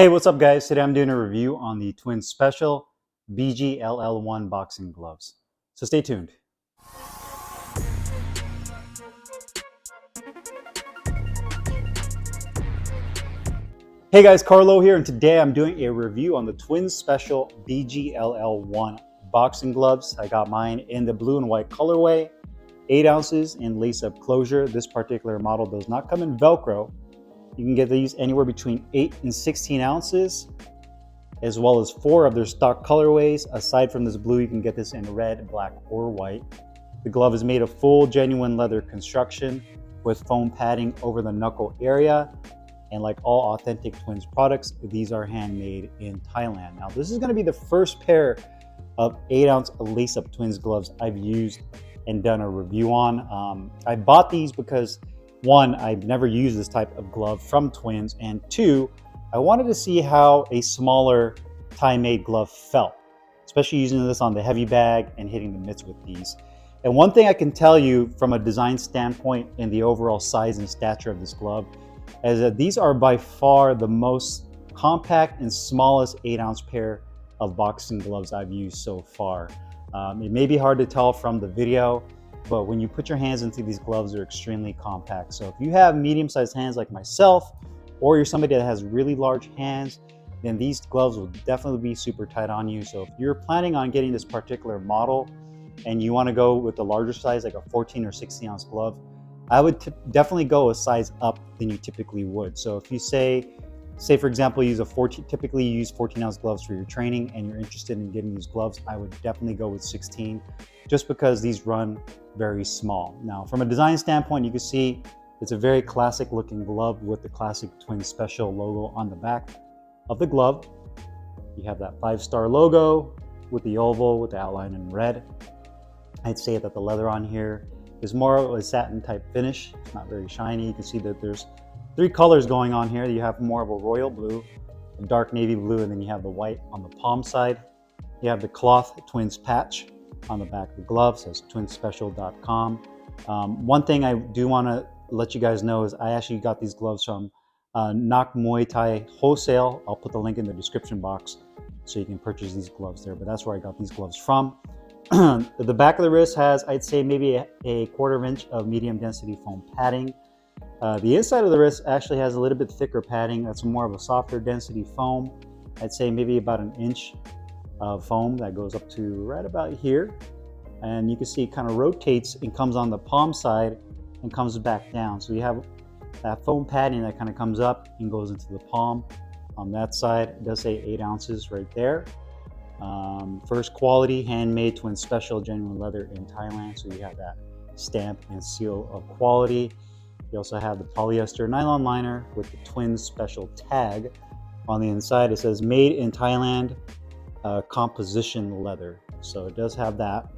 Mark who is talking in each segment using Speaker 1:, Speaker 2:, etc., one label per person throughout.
Speaker 1: Hey, what's up guys? Today I'm doing a review on the Twin Special BGLL1 boxing gloves. So stay tuned. Hey guys, Carlo here, and today I'm doing a review on the Twin Special BGLL1 boxing gloves. I got mine in the blue and white colorway, 8 ounces in lace-up closure. This particular model does not come in Velcro. You can get these anywhere between 8 and 16 ounces, as well as 4 of their stock colorways. Aside from this blue, you can get this in red, black, or white. The glove is made of full genuine leather construction with foam padding over the knuckle area. And like all authentic Twins products, these are handmade in Thailand. Now, this is going to be the first pair of 8-ounce lace-up Twins gloves I've used and done a review on. I bought these because, one, I've never used this type of glove from Twins, and two, I wanted to see how a smaller Thai-made glove felt, especially using this on the heavy bag and hitting the mitts with these. And one thing I can tell you from a design standpoint and the overall size and stature of this glove is that these are by far the most compact and smallest 8-ounce pair of boxing gloves I've used so far. It may be hard to tell from the video, but when you put your hands into these gloves, they're extremely compact. So if you have medium-sized hands like myself, or you're somebody that has really large hands, then these gloves will definitely be super tight on you. So if you're planning on getting this particular model and you want to go with the larger size, like a 14 or 16 ounce glove, I would definitely go a size up than you typically would. So if you say for example, typically you use 14 ounce gloves for your training and you're interested in getting these gloves, I would definitely go with 16, just because these run very small. Now, from a design standpoint, you can see it's a very classic looking glove with the classic Twin Special logo on the back of the glove. You have that 5-star logo with the oval with the outline in red. I'd say that the leather on here is more of a satin type finish. It's not very shiny. You can see that there's 3 colors going on here. You have more of a royal blue, a dark navy blue, and then you have the white on the palm side. You have the cloth Twins patch on the back of the glove, says twinspecial.com. One thing I do want to let you guys know is I actually got these gloves from Nak Muay Thai Wholesale. I'll put the link in the description box so you can purchase these gloves there, but that's where I got these gloves from. The back of the wrist has, I'd say, maybe a 1/4 inch of medium density foam padding. The inside of the wrist actually has a little bit thicker padding. That's more of a softer density foam. I'd say maybe about 1 inch of foam that goes up to right about here. And you can see it kind of rotates and comes on the palm side and comes back down. So you have that foam padding that kind of comes up and goes into the palm. On that side, it does say 8 ounces right there. First quality, handmade, Twin Special, genuine leather in Thailand. So you have that stamp and seal of quality. You also have the polyester nylon liner with the Twin Special tag. On the inside, it says made in Thailand, composition leather. So it does have that.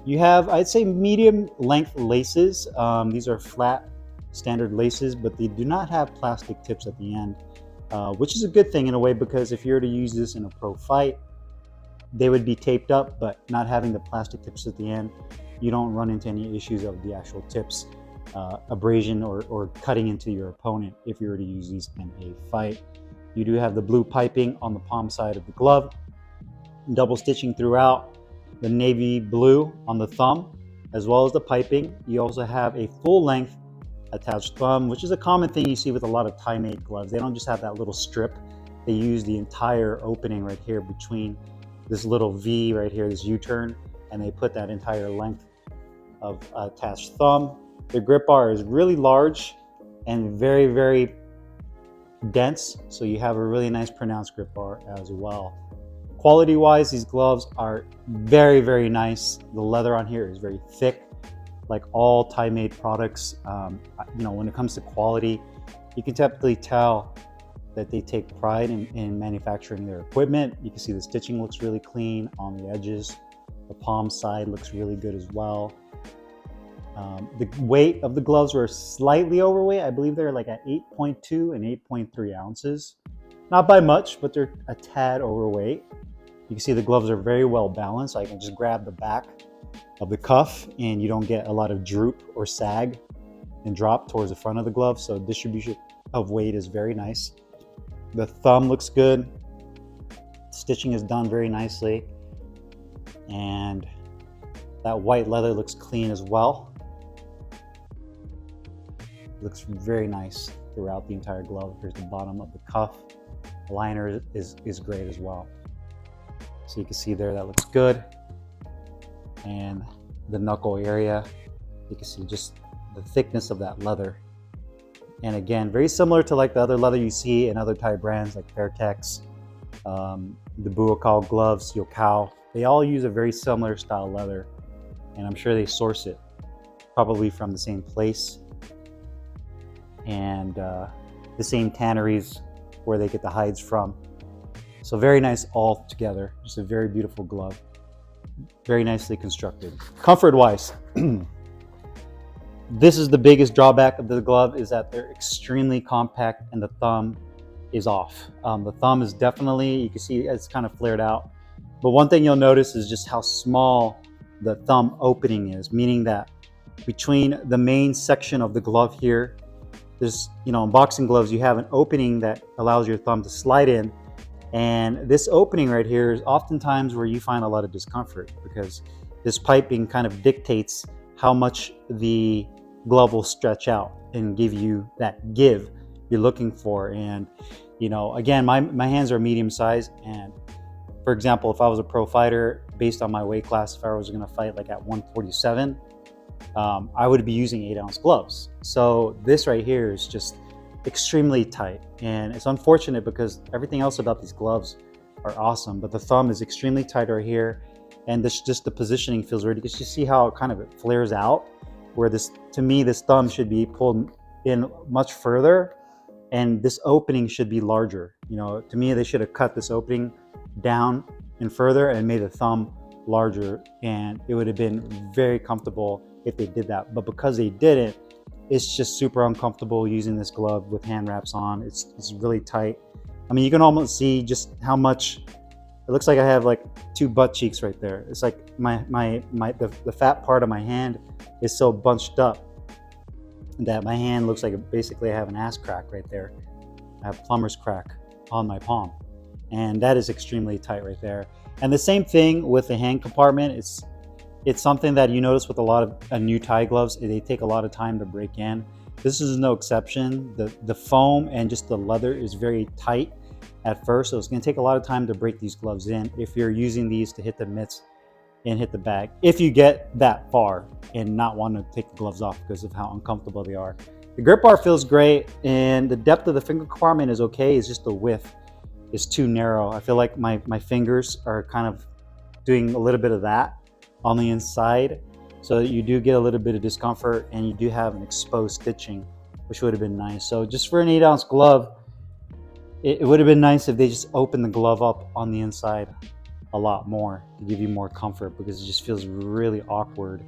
Speaker 1: You have, I'd say, medium length laces. These are flat standard laces, but they do not have plastic tips at the end, which is a good thing in a way, because if you were to use this in a pro fight, they would be taped up, but not having the plastic tips at the end, you don't run into any issues of the actual tips abrasion or cutting into your opponent if you were to use these in a fight. You do have the blue piping on the palm side of the glove, double stitching throughout, the navy blue on the thumb, as well as the piping. You also have a full length attached thumb, which is a common thing you see with a lot of Thai-made gloves. They don't just have that little strip. They use the entire opening right here between this little V right here, this U-turn, and they put that entire length of attached thumb. The grip bar is really large and very, very dense, so you have a really nice pronounced grip bar as well. Quality wise, these gloves are very, very nice. The leather on here is very thick, like all Thai-made products. When it comes to quality, you can typically tell that they take pride in manufacturing their equipment. You can see the stitching looks really clean on the edges. The palm side looks really good as well. The weight of the gloves were slightly overweight. I believe they're like at 8.2 and 8.3 ounces. Not by much, but they're a tad overweight. You can see the gloves are very well balanced. I can just grab the back of the cuff and you don't get a lot of droop or sag and drop towards the front of the glove. So distribution of weight is very nice. The thumb looks good. Stitching is done very nicely. And that white leather looks clean as well. Looks very nice throughout the entire glove. Here's the bottom of the cuff. The liner is great as well. So you can see there, that looks good. And the knuckle area, you can see just the thickness of that leather. And again, very similar to like the other leather you see in other Thai brands like Fairtex, the Buakau gloves, Yokao. They all use a very similar style leather, and I'm sure they source it probably from the same place and the same tanneries where they get the hides from. So very nice all together. Just a very beautiful glove. Very nicely constructed. Comfort-wise, this is the biggest drawback of the glove, is that they're extremely compact and the thumb is off. The thumb is definitely, you can see it's kind of flared out. But one thing you'll notice is just how small the thumb opening is, meaning that between the main section of the glove here, there's, in boxing gloves, you have an opening that allows your thumb to slide in. And this opening right here is oftentimes where you find a lot of discomfort, because this piping kind of dictates how much the glove will stretch out and give you that give you're looking for. And again, my hands are medium size, and for example, if I was a pro fighter, based on my weight class, if I was going to fight like at 147, I would be using 8-ounce gloves. So this right here is just extremely tight, and it's unfortunate because everything else about these gloves are awesome, but the thumb is extremely tight right here, and just the positioning feels weird. You can just see how it flares out, where to me this thumb should be pulled in much further, and this opening should be larger. To me, they should have cut this opening down and further and made the thumb larger, and it would have been very comfortable if they did that. But because they didn't, it's just super uncomfortable using this glove with hand wraps on. It's really tight. I mean, you can almost see just how much it looks like I have like 2 butt cheeks right there. It's like the fat part of my hand is so bunched up that my hand looks like basically I have an ass crack right there. I have plumber's crack on my palm, and that is extremely tight right there. And the same thing with the hand compartment. It's something that you notice with a lot of new Thai gloves. They take a lot of time to break in. This is no exception. The foam and just the leather is very tight at first, so it's going to take a lot of time to break these gloves in if you're using these to hit the mitts and hit the bag, if you get that far and not want to take the gloves off because of how uncomfortable they are. The grip bar feels great, and the depth of the finger compartment is okay. It's just the width is too narrow. I feel like my fingers are kind of doing a little bit of that on the inside, so that you do get a little bit of discomfort, and you do have an exposed stitching, which would have been nice. So just for an 8-ounce glove, it would have been nice if they just opened the glove up on the inside a lot more to give you more comfort, because it just feels really awkward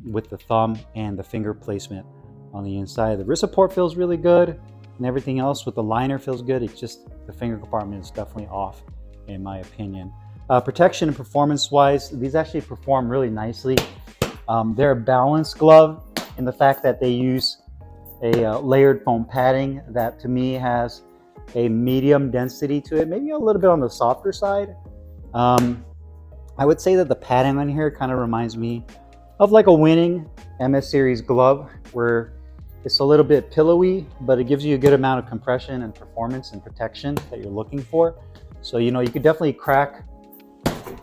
Speaker 1: with the thumb and the finger placement on the inside. The wrist support feels really good, and everything else with the liner feels good. It's just the finger compartment is definitely off, in my opinion. Protection and performance wise, these actually perform really nicely. They're a balanced glove in the fact that they use a layered foam padding that to me has a medium density to it, maybe a little bit on the softer side. I would say that the padding on here kind of reminds me of like a winning MS Series glove, where it's a little bit pillowy, but it gives you a good amount of compression and performance and protection that you're looking for. So you could definitely crack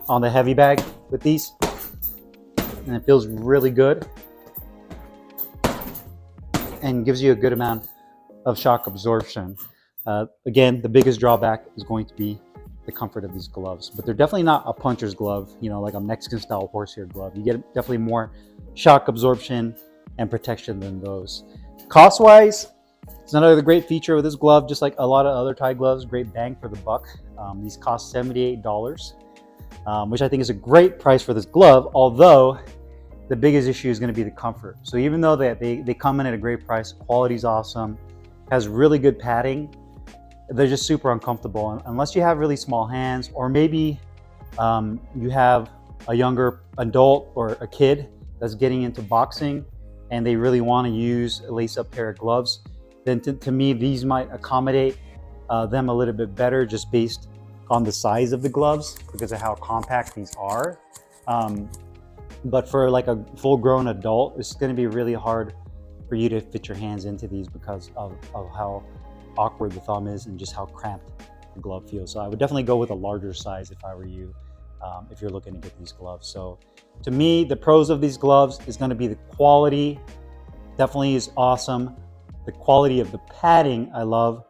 Speaker 1: on the heavy bag with these, and it feels really good and gives you a good amount of shock absorption. Again, the biggest drawback is going to be the comfort of these gloves, but they're definitely not a puncher's glove, like a Mexican style horsehair glove. You get definitely more shock absorption and protection than those. Cost wise, it's another great feature of this glove, just like a lot of other Thai gloves, great bang for the buck. These cost $78, which I think is a great price for this glove, although the biggest issue is going to be the comfort. So even though they come in at a great price, quality's awesome, has really good padding, they're just super uncomfortable unless you have really small hands, or maybe you have a younger adult or a kid that's getting into boxing and they really want to use a lace-up pair of gloves. Then to me, these might accommodate them a little bit better just based on the size of the gloves because of how compact these are. But for like a full-grown adult, it's going to be really hard for you to fit your hands into these because of how awkward the thumb is and just how cramped the glove feels. So I would definitely go with a larger size if I were you, if you're looking to get these gloves. So to me, the pros of these gloves is going to be the quality. Definitely is awesome. The quality of the padding, I love.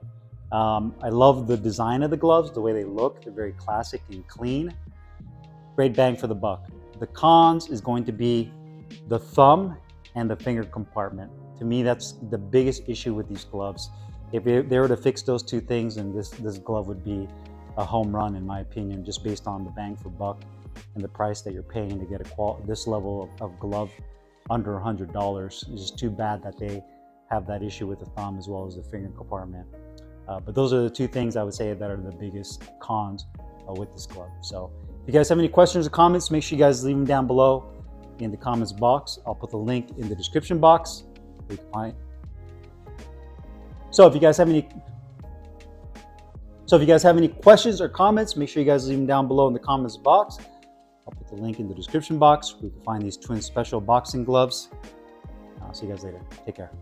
Speaker 1: I love the design of the gloves, the way they look. They're very classic and clean. Great bang for the buck. The cons is going to be the thumb and the finger compartment. To me, that's the biggest issue with these gloves. If they were to fix those two things, then this glove would be a home run, in my opinion, just based on the bang for buck and the price that you're paying to get this level of glove under $100. It's just too bad that they have that issue with the thumb as well as the finger compartment. But those are the two things I would say that are the biggest cons with this glove. So if you guys have any questions or comments, make sure you guys leave them down below in the comments box. I'll put the link in the description box. You can find it. So if you guys have any questions or comments, make sure you guys leave them down below in the comments box. I'll put the link in the description box where you can find these Twin Special boxing gloves. I'll see you guys later. Take care.